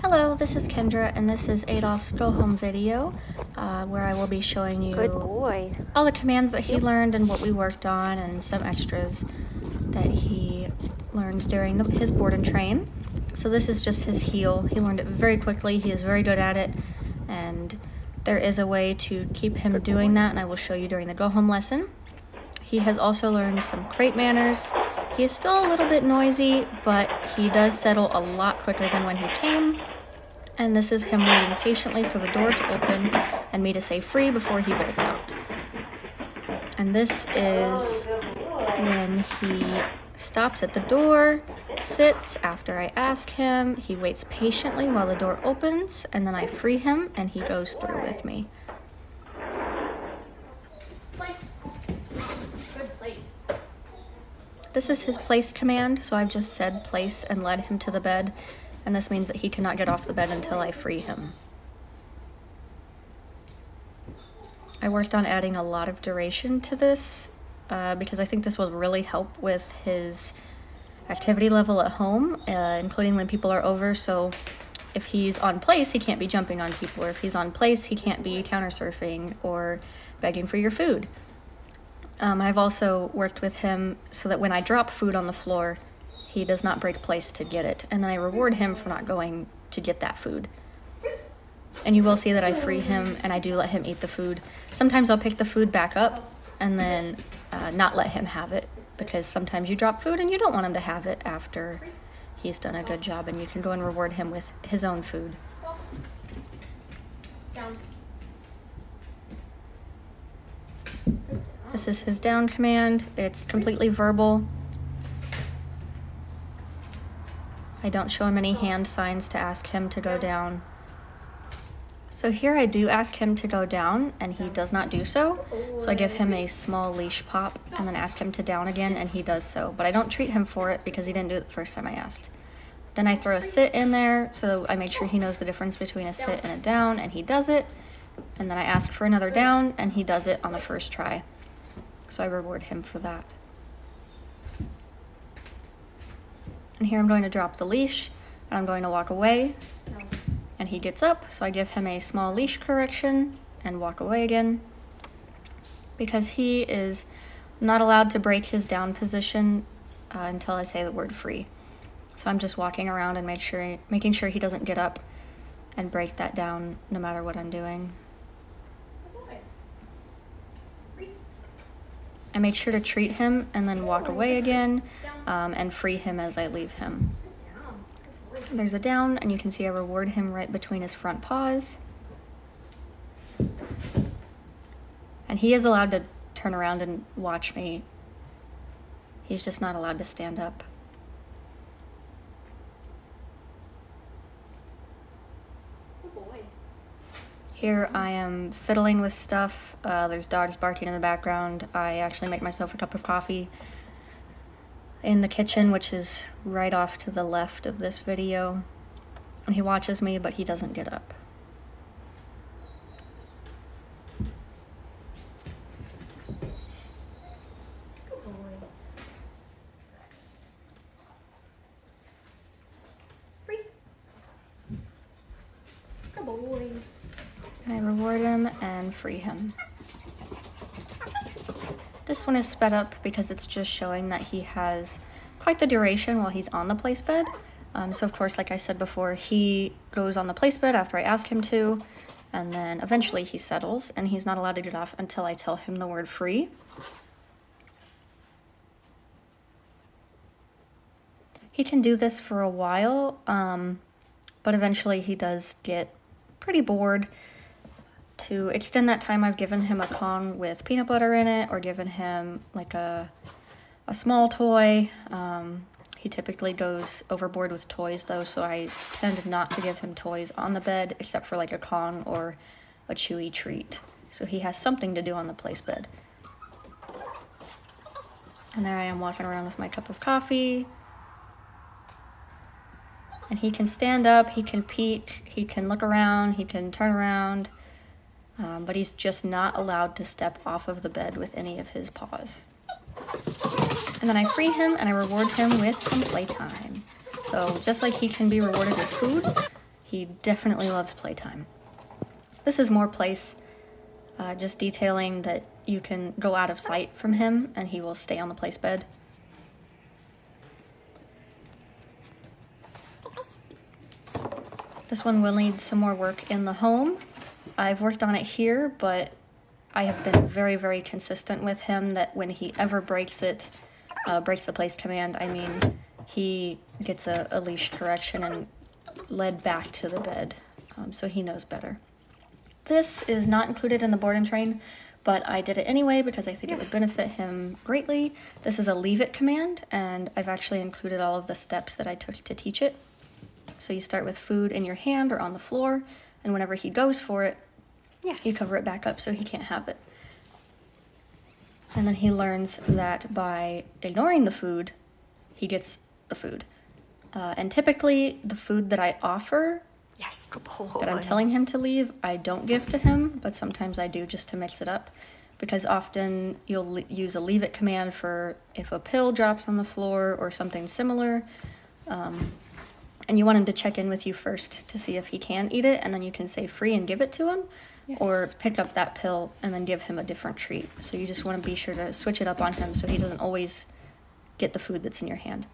Hello, this is Kendra, and this is Adolf's go home video, where I will be showing you Good boy. all the commands that he learned and what we worked on, and some extras that he learned during his board and train. So this is just his heel. He learned it very quickly. He is very good at it, and there is a way to keep him doing that, and I will show you during the go home lesson. He has also learned some crate manners. He is still a little bit noisy, but he does settle a lot quicker than when he came. And this is him waiting patiently for the door to open and me to say free before he bolts out. And this is when he stops at the door, sits after I ask him, he waits patiently while the door opens, and then I free him and he goes through with me. This is his place command, so I've just said place and led him to the bed, and this means that he cannot get off the bed until I free him. I worked on adding a lot of duration to this because I think this will really help with his activity level at home, including when people are over. So if he's on place, he can't be jumping on people, or if he's on place, he can't be counter surfing or begging for your food. I've also worked with him so that when I drop food on the floor, he does not break place to get it. And then I reward him for not going to get that food. And you will see that I free him and I do let him eat the food. Sometimes I'll pick the food back up and then not let him have it, because sometimes you drop food and you don't want him to have it after he's done a good job, and you can go and reward him with his own food. Down. This is his down command. It's completely verbal. I don't show him any hand signs to ask him to go down. So here I do ask him to go down, and he does not do so. So I give him a small leash pop and then ask him to down again, and he does so. But I don't treat him for it because he didn't do it the first time I asked. Then I throw a sit in there, so I make sure he knows the difference between a sit and a down, and he does it. And then I ask for another down, and he does it on the first try. So I reward him for that. And here I'm going to drop the leash, and I'm going to walk away, and he gets up, so I give him a small leash correction and walk away again, because he is not allowed to break his down position until I say the word free. So I'm just walking around and making sure he doesn't get up and break that down no matter what I'm doing. I make sure to treat him and then walk away again and free him as I leave him. There's a down, and you can see I reward him right between his front paws. And he is allowed to turn around and watch me. He's just not allowed to stand up. Here I am fiddling with stuff. There's dogs barking in the background. I actually make myself a cup of coffee in the kitchen, which is right off to the left of this video. And he watches me, but he doesn't get up. Good boy. Free. Good boy. And I reward him and free him. This one is sped up because it's just showing that he has quite the duration while he's on the place bed. So of course, like I said before, he goes on the place bed after I ask him to, and then eventually he settles, and he's not allowed to get off until I tell him the word free. He can do this for a while, but eventually he does get pretty bored. To extend that time, I've given him a Kong with peanut butter in it, or given him like a small toy. He typically goes overboard with toys though, so I tend not to give him toys on the bed except for like a Kong or a chewy treat. So he has something to do on the place bed. And there I am walking around with my cup of coffee. And he can stand up, he can peek, he can look around, he can turn around. But he's just not allowed to step off of the bed with any of his paws. And then I free him and I reward him with some playtime. So just like he can be rewarded with food, He definitely loves playtime. This is more place, just detailing that you can go out of sight from him and he will stay on the place bed. This one will need some more work in the home. I've worked on it here, but I have been very, very consistent with him that when he ever breaks it, breaks the place command, I mean, he gets a leash correction and led back to the bed, so he knows better. This is not included in the board and train, but I did it anyway because I think it would benefit him greatly. This is a leave it command, and I've actually included all of the steps that I took to teach it. So you start with food in your hand or on the floor, and whenever he goes for it, you cover it back up so he can't have it. And then he learns that by ignoring the food, he gets the food. And typically, the food that I offer, that I'm telling him to leave, I don't give to him, but sometimes I do just to mix it up. Because often you'll use a leave it command for if a pill drops on the floor or something similar. And you want him to check in with you first to see if he can eat it, and then you can say free and give it to him. Or pick up that pill and then give him a different treat. So you just want to be sure to switch it up on him so he doesn't always get the food that's in your hand.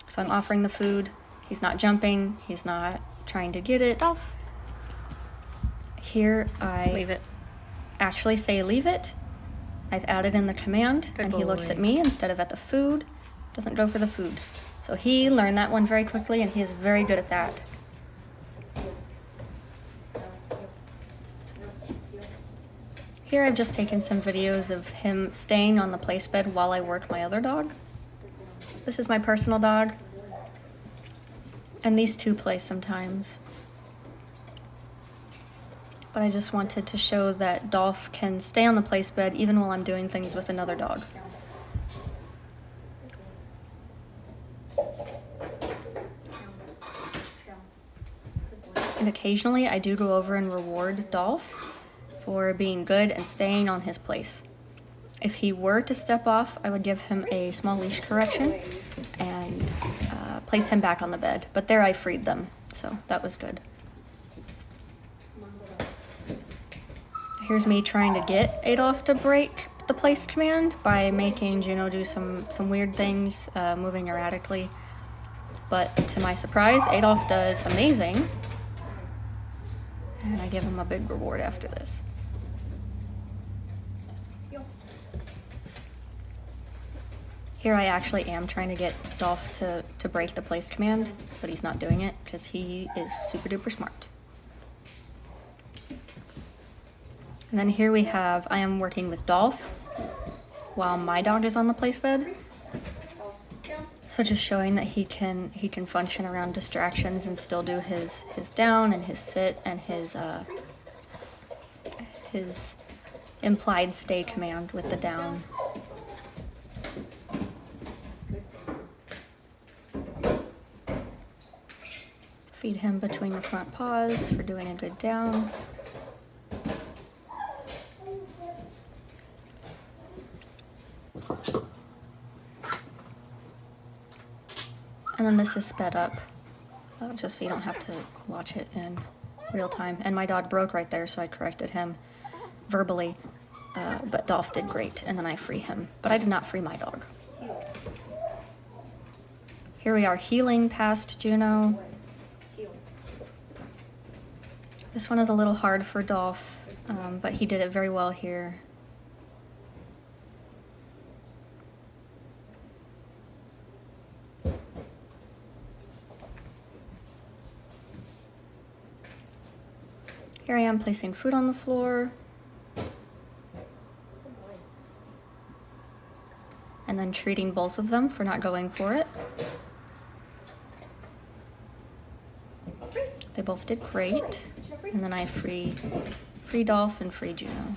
So I'm offering the food. He's not jumping. He's not trying to get it. Here I Leave it. actually say leave it. I've added in the command, and he looks at me instead of at the food. Doesn't go for the food. So he learned that one very quickly, and he is very good at that. Here I've just taken some videos of him staying on the place bed while I work my other dog. This is my personal dog. And these two play sometimes. But I just wanted to show that Adolf can stay on the place bed even while I'm doing things with another dog. And occasionally I do go over and reward Adolf for being good and staying on his place. If he were to step off, I would give him a small leash correction and place him back on the bed. But there I freed them, so that was good. Here's me trying to get Adolf to break the place command by making Juno do some weird things, moving erratically. But to my surprise, Adolf does amazing. And I give him a big reward after this. Here I actually am trying to get Adolf to break the place command, but he's not doing it because he is super duper smart. And then here we have, I am working with Adolf while my dog is on the place bed. So just showing that he can function around distractions and still do his down and his sit and his implied stay command with the down. Feed him between the front paws for doing a good down. And then this is sped up, just so you don't have to watch it in real time. And my dog broke right there, so I corrected him verbally, but Dolph did great, and then I free him. But I did not free my dog. Here we are healing past Juno. This one is a little hard for Dolph, but he did it very well here. Here I am placing food on the floor. And then treating both of them for not going for it. They both did great. And then I free Dolph and free Juno.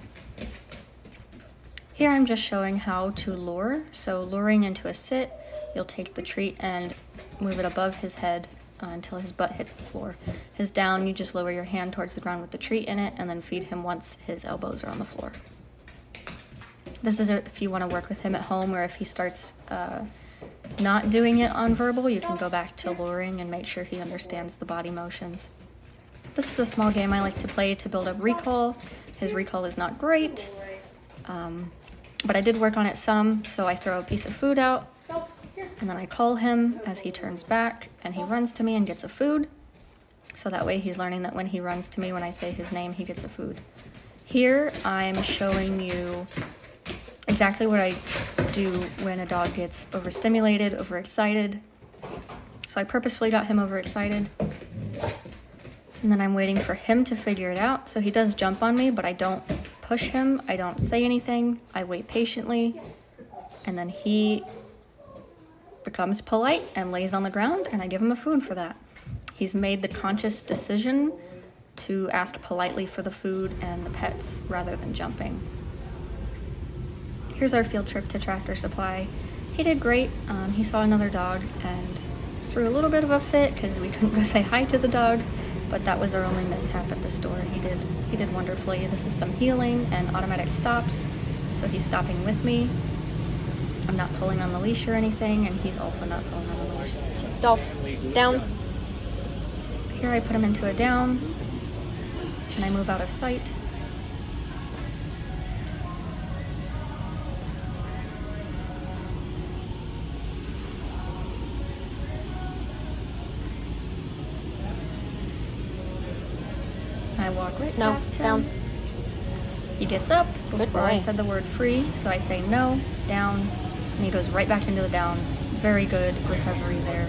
Here I'm just showing how to lure. So luring into a sit, you'll take the treat and move it above his head until his butt hits the floor. His down, you just lower your hand towards the ground with the treat in it and then feed him once his elbows are on the floor. This is if you want to work with him at home, or if he starts not doing it on verbal, you can go back to luring and make sure he understands the body motions. This is a small game I like to play to build up recall. His recall is not great, but I did work on it some, so I throw a piece of food out, and then I call him as he turns back, and he runs to me and gets a food. So that way he's learning that when he runs to me, when I say his name, he gets a food. Here, I'm showing you exactly what I do when a dog gets overstimulated, overexcited. So I purposefully got him overexcited. And then I'm waiting for him to figure it out. So he does jump on me, but I don't push him. I don't say anything. I wait patiently. And then he becomes polite and lays on the ground, and I give him a food for that. He's made the conscious decision to ask politely for the food and the pets rather than jumping. Here's our field trip to Tractor Supply. He did great. He saw another dog and threw a little bit of a fit because we couldn't go say hi to the dog, but that was our only mishap at the store. He did wonderfully. This is some healing and automatic stops, so he's stopping with me. I'm not pulling on the leash or anything, and he's also not pulling on the leash. Adolf, down. Here I put him into a down, and I move out of sight. I walk right past him. Down. He gets up Good before I boy. said the word free, so I say no, down, and he goes right back into the down. Very good recovery there.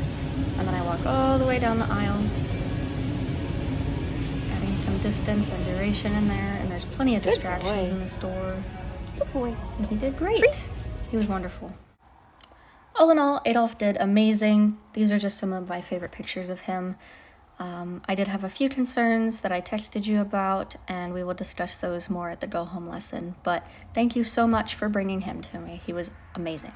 And then I walk all the way down the aisle, adding some distance and duration in there, and there's plenty of Good distractions boy. in the store. Good boy. And he did great. He was wonderful. All in all, Adolf did amazing. These are just some of my favorite pictures of him. I did have a few concerns that I texted you about, and we will discuss those more at the go home lesson. But thank you so much for bringing him to me. He was amazing.